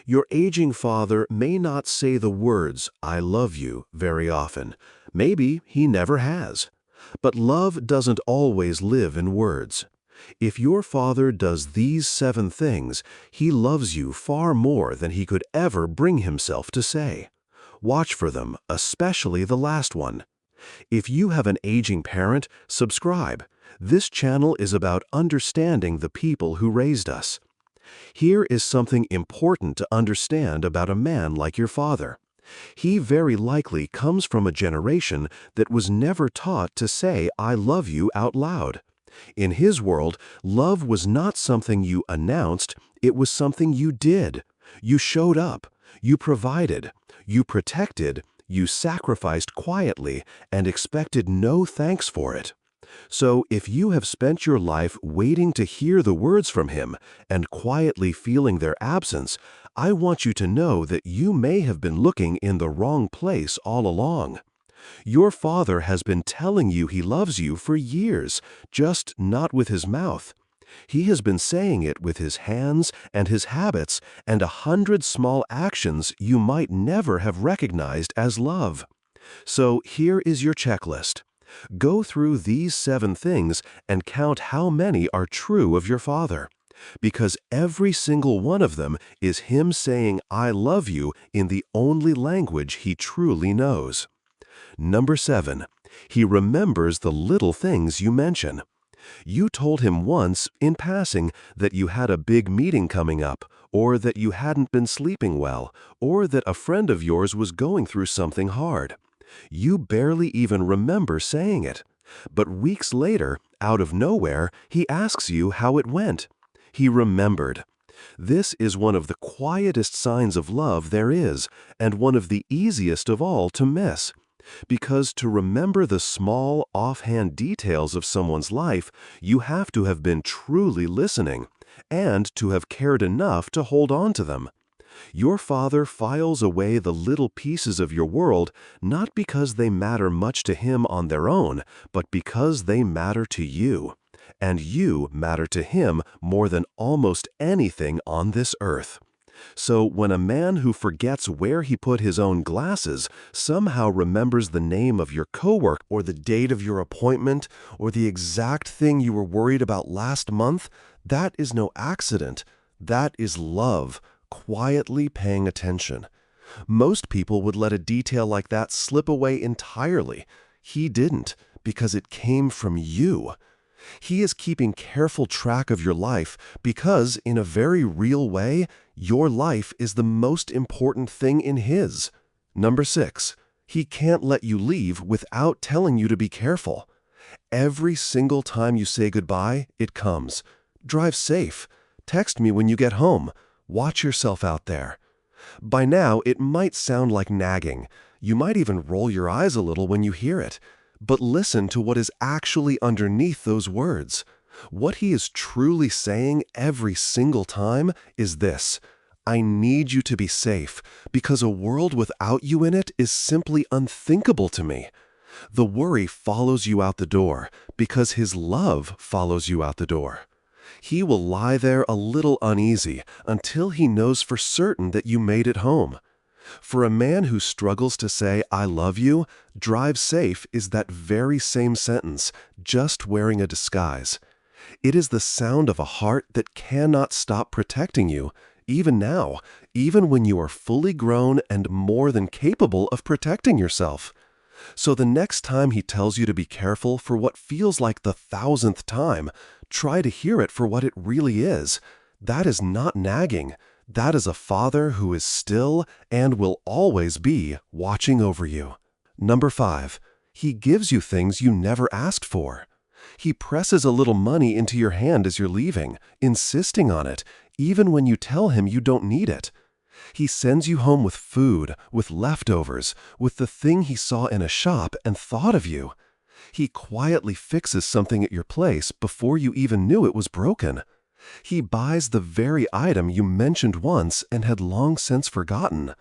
Your aging father may not say the words, "I love you," very often. Maybe he never has. But love doesn't always live in words. If your father does these 7 things, he loves you far more than he could ever bring himself to say. Watch for them, especially the last one. If you have an aging parent, subscribe. This channel is about understanding the people who raised us. Here is something important to understand about a man like your father. He very likely comes from a generation that was never taught to say, "I love you" out loud. In his world, love was not something you announced, it was something you did. You showed up, you provided, you protected, you sacrificed quietly, and expected no thanks for it. So if you have spent your life waiting to hear the words from him and quietly feeling their absence, I want you to know that you may have been looking in the wrong place all along. Your father has been telling you he loves you for years, just not with his mouth. He has been saying it with his hands and his habits and 100 small actions you might never have recognized as love. So here is your checklist. Go through these 7 things and count how many are true of your father. Because every single one of them is him saying, "I love you" in the only language he truly knows. Number 7, he remembers the little things you mention. You told him once, in passing, that you had a big meeting coming up, or that you hadn't been sleeping well, or that a friend of yours was going through something hard. You barely even remember saying it. But weeks later, out of nowhere, he asks you how it went. He remembered. This is one of the quietest signs of love there is, and one of the easiest of all to miss. Because to remember the small, offhand details of someone's life, you have to have been truly listening, and to have cared enough to hold on to them. Your father files away the little pieces of your world not because they matter much to him on their own, but because they matter to you. And you matter to him more than almost anything on this earth. So when a man who forgets where he put his own glasses somehow remembers the name of your coworker or the date of your appointment or the exact thing you were worried about last month, that is no accident. That is love, quietly paying attention. Most people would let a detail like that slip away entirely. He didn't, because it came from you. He is keeping careful track of your life because, in a very real way, your life is the most important thing in his. Number 6, he can't let you leave without telling you to be careful. Every single time you say goodbye, it comes. Drive safe. Text me when you get home. Watch yourself out there. By now, it might sound like nagging. You might even roll your eyes a little when you hear it. But listen to what is actually underneath those words. What he is truly saying every single time is this: I need you to be safe, because a world without you in it is simply unthinkable to me. The worry follows you out the door, because his love follows you out the door. He will lie there a little uneasy until he knows for certain that you made it home. For a man who struggles to say, "I love you," drive safe is that very same sentence, just wearing a disguise. It is the sound of a heart that cannot stop protecting you, even now, even when you are fully grown and more than capable of protecting yourself. So the next time he tells you to be careful for what feels like the 1,000th time, try to hear it for what it really is. That is not nagging. That is a father who is still and will always be watching over you. Number 5, he gives you things you never asked for. He presses a little money into your hand as you're leaving, insisting on it, even when you tell him you don't need it. He sends you home with food, with leftovers, with the thing he saw in a shop and thought of you. He quietly fixes something at your place before you even knew it was broken. He buys the very item you mentioned once and had long since forgotten.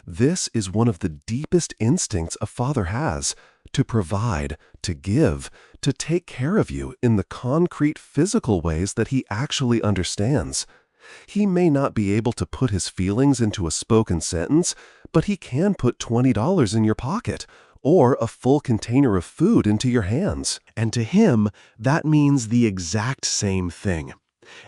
This is one of the deepest instincts a father has: to provide, to give, to take care of you in the concrete physical ways that he actually understands. He may not be able to put his feelings into a spoken sentence, but he can put $20 in your pocket or a full container of food into your hands. And to him, that means the exact same thing.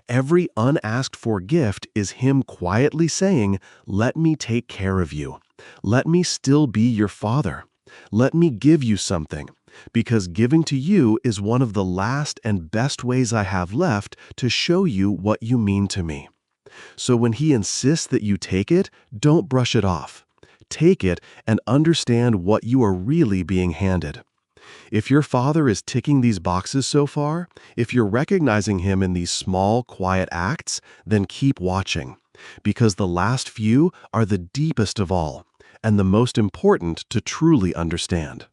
Every unasked for gift is him quietly saying, "Let me take care of you. Let me still be your father. Let me give you something, because giving to you is one of the last and best ways I have left to show you what you mean to me." So when he insists that you take it, don't brush it off. Take it and understand what you are really being handed. If your father is ticking these boxes so far, if you're recognizing him in these small, quiet acts, then keep watching, because the last few are the deepest of all and the most important to truly understand.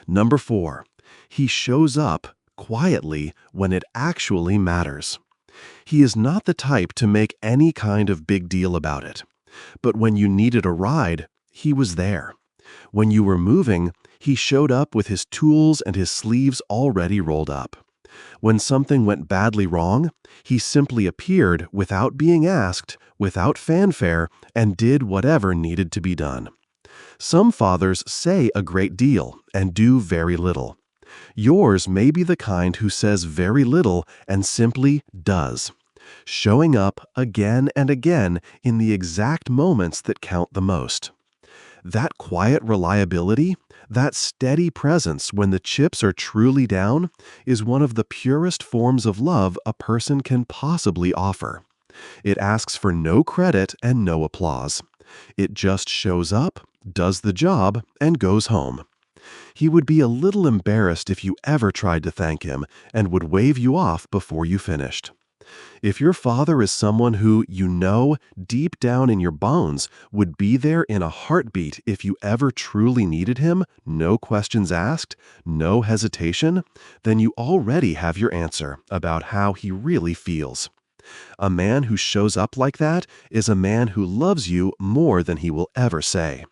Number 4, he shows up quietly when it actually matters. He is not the type to make any kind of big deal about it. But when you needed a ride, he was there. When you were moving, he showed up with his tools and his sleeves already rolled up. When something went badly wrong, he simply appeared without being asked, without fanfare, and did whatever needed to be done. Some fathers say a great deal and do very little. Yours may be the kind who says very little and simply does, showing up again and again in the exact moments that count the most. That quiet reliability, that steady presence when the chips are truly down, is one of the purest forms of love a person can possibly offer. It asks for no credit and no applause. It just shows up, does the job, and goes home. He would be a little embarrassed if you ever tried to thank him and would wave you off before you finished. If your father is someone who you know deep down in your bones would be there in a heartbeat if you ever truly needed him, no questions asked, no hesitation, then you already have your answer about how he really feels. A man who shows up like that is a man who loves you more than he will ever say.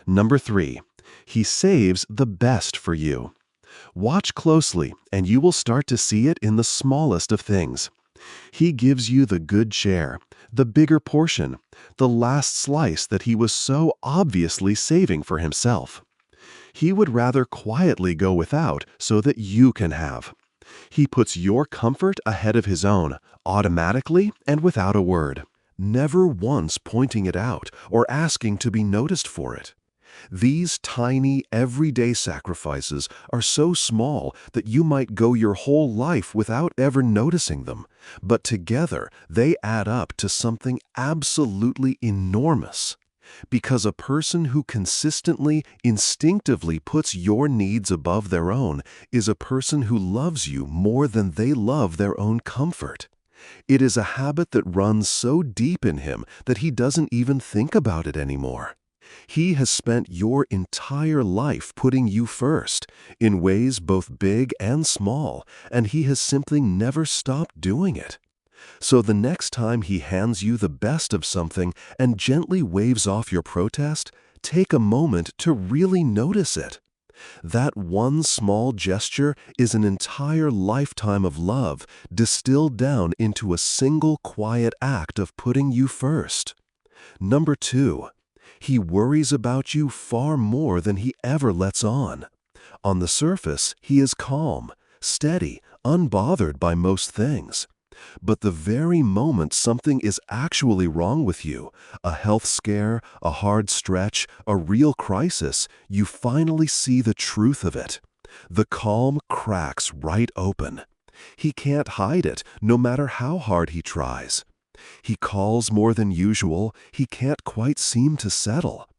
Number 3, he saves the best for you. Watch closely, and you will start to see it in the smallest of things. He gives you the good share, the bigger portion, the last slice that he was so obviously saving for himself. He would rather quietly go without so that you can have. He puts your comfort ahead of his own, automatically and without a word, never once pointing it out or asking to be noticed for it. These tiny, everyday sacrifices are so small that you might go your whole life without ever noticing them, but together they add up to something absolutely enormous. Because a person who consistently, instinctively puts your needs above their own is a person who loves you more than they love their own comfort. It is a habit that runs so deep in him that he doesn't even think about it anymore. He has spent your entire life putting you first, in ways both big and small, and he has simply never stopped doing it. So the next time he hands you the best of something and gently waves off your protest, take a moment to really notice it. That one small gesture is an entire lifetime of love distilled down into a single quiet act of putting you first. Number 2. He worries about you far more than he ever lets on. On the surface, he is calm, steady, unbothered by most things. But the very moment something is actually wrong with you, a health scare, a hard stretch, a real crisis, you finally see the truth of it. The calm cracks right open. He can't hide it, no matter how hard he tries. He calls more than usual, he can't quite seem to settle.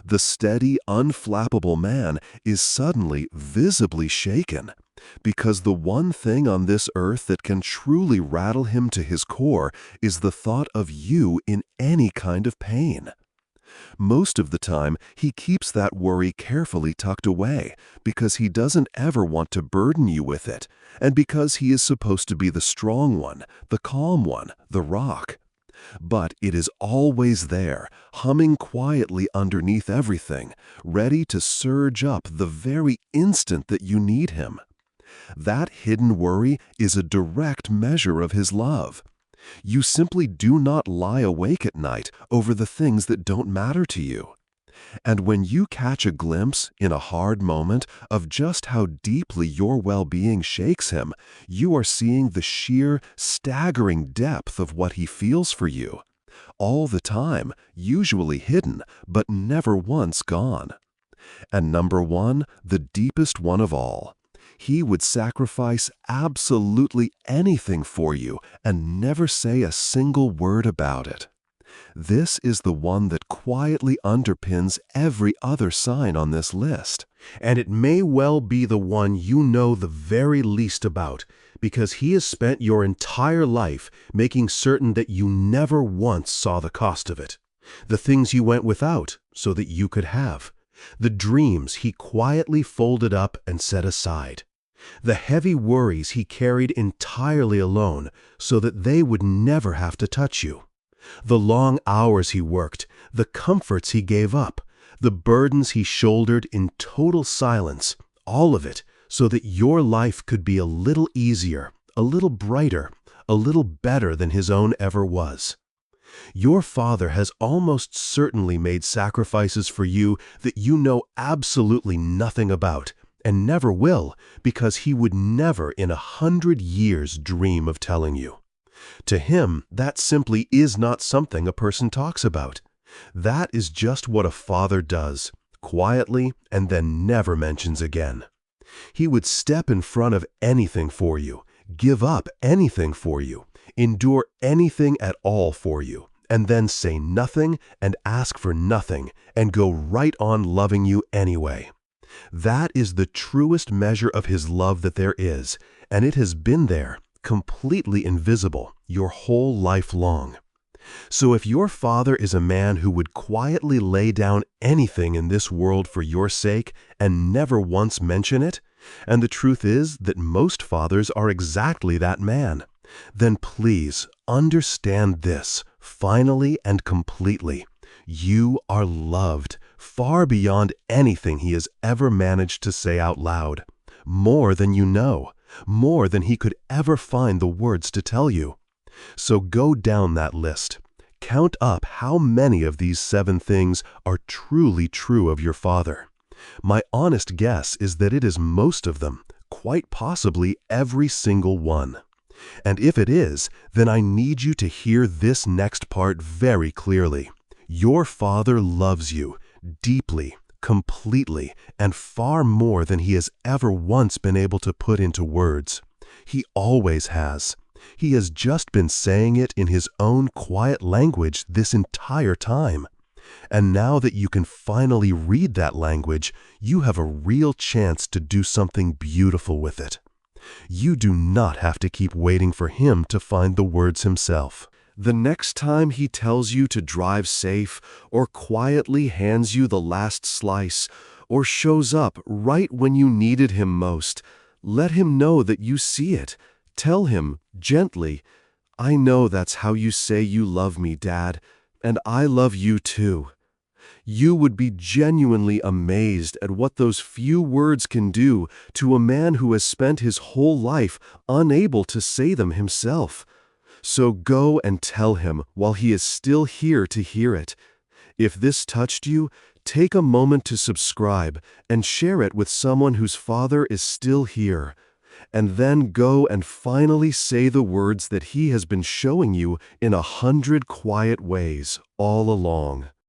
The steady, unflappable man is suddenly visibly shaken, because the one thing on this earth that can truly rattle him to his core is the thought of you in any kind of pain. Most of the time, he keeps that worry carefully tucked away because he doesn't ever want to burden you with it, and because he is supposed to be the strong one, the calm one, the rock. But it is always there, humming quietly underneath everything, ready to surge up the very instant that you need him. That hidden worry is a direct measure of his love. You simply do not lie awake at night over the things that don't matter to you. And when you catch a glimpse in a hard moment of just how deeply your well-being shakes him, you are seeing the sheer, staggering depth of what he feels for you. All the time, usually hidden, but never once gone. And number one, the deepest one of all. He would sacrifice absolutely anything for you and never say a single word about it. This is the one that quietly underpins every other sign on this list. And it may well be the one you know the very least about, because he has spent your entire life making certain that you never once saw the cost of it. The things you went without so that you could have. The dreams he quietly folded up and set aside. The heavy worries he carried entirely alone so that they would never have to touch you. The long hours he worked, the comforts he gave up, the burdens he shouldered in total silence, all of it so that your life could be a little easier, a little brighter, a little better than his own ever was. Your father has almost certainly made sacrifices for you that you know absolutely nothing about, and never will, because he would never in 100 years dream of telling you. To him, that simply is not something a person talks about. That is just what a father does, quietly, and then never mentions again. He would step in front of anything for you, give up anything for you, endure anything at all for you, and then say nothing and ask for nothing, and go right on loving you anyway. That is the truest measure of his love that there is, and it has been there, completely invisible, your whole life long. So if your father is a man who would quietly lay down anything in this world for your sake and never once mention it, and the truth is that most fathers are exactly that man, then please understand this, finally and completely. You are loved, far beyond anything he has ever managed to say out loud. More than you know, more than he could ever find the words to tell you. So go down that list. Count up how many of these 7 things are truly true of your father. My honest guess is that it is most of them, quite possibly every single one. And if it is, then I need you to hear this next part very clearly. Your father loves you deeply, completely, and far more than he has ever once been able to put into words. He always has. He has just been saying it in his own quiet language this entire time. And now that you can finally read that language, you have a real chance to do something beautiful with it. You do not have to keep waiting for him to find the words himself. The next time he tells you to drive safe, or quietly hands you the last slice, or shows up right when you needed him most, let him know that you see it. Tell him, gently, "I know that's how you say you love me, Dad, and I love you too." You would be genuinely amazed at what those few words can do to a man who has spent his whole life unable to say them himself. So go and tell him while he is still here to hear it. If this touched you, take a moment to subscribe and share it with someone whose father is still here. And then go and finally say the words that he has been showing you in 100 quiet ways all along.